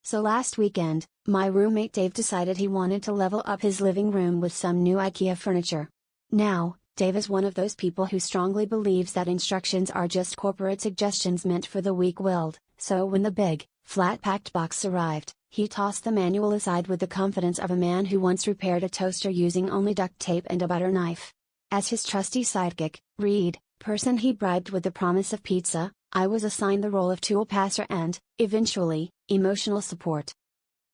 So last weekend, my roommate Dave decided he wanted to level up his living room with some new IKEA furniture. Now, Dave is one of those people who strongly believes that instructions are just corporate suggestions meant for the weak-willed, so when the big, flat-packed box arrived, he tossed the manual aside with the confidence of a man who once repaired a toaster using only duct tape and a butter knife. As his trusty sidekick, person he bribed with the promise of pizza, I was assigned the role of tool passer and, eventually, emotional support.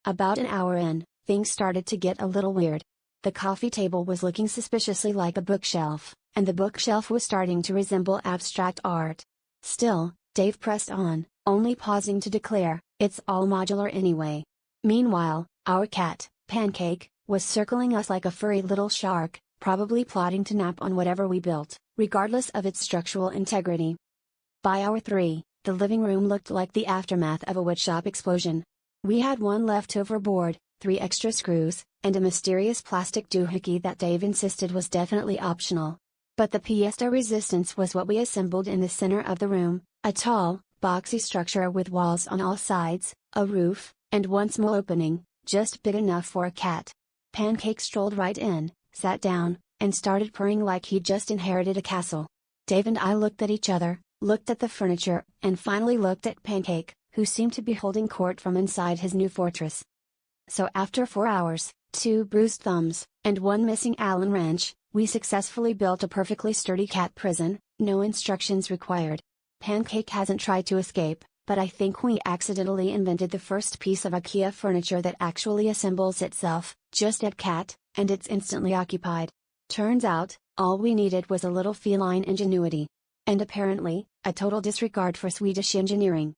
About an hour in, things started to get a little weird. The coffee table was looking suspiciously like a bookshelf, and the bookshelf was starting to resemble abstract art. Still, Dave pressed on, only pausing to declare, "It's all modular anyway." Meanwhile, our cat, Pancake, was circling us like a furry little shark, probably plotting to nap on whatever we built, regardless of its structural integrity. By hour 3, the living room looked like the aftermath of a woodshop explosion. We had one leftover board, 3 extra screws, and a mysterious plastic doohickey that Dave insisted was definitely optional. But the pièce de resistance was what we assembled in the center of the room, a tall, boxy structure with walls on all sides, a roof, and one small opening, just big enough for a cat. Pancake strolled right in, sat down, and started purring like he'd just inherited a castle. Dave and I looked at each other, looked at the furniture, and finally looked at Pancake, who seemed to be holding court from inside his new fortress. So after 4 hours, 2 bruised thumbs, and 1 missing Allen wrench, we successfully built a perfectly sturdy cat prison, no instructions required. Pancake hasn't tried to escape, but I think we accidentally invented the first piece of IKEA furniture that actually assembles itself, just at cat, and it's instantly occupied. Turns out, all we needed was a little feline ingenuity. And apparently, a total disregard for Swedish engineering.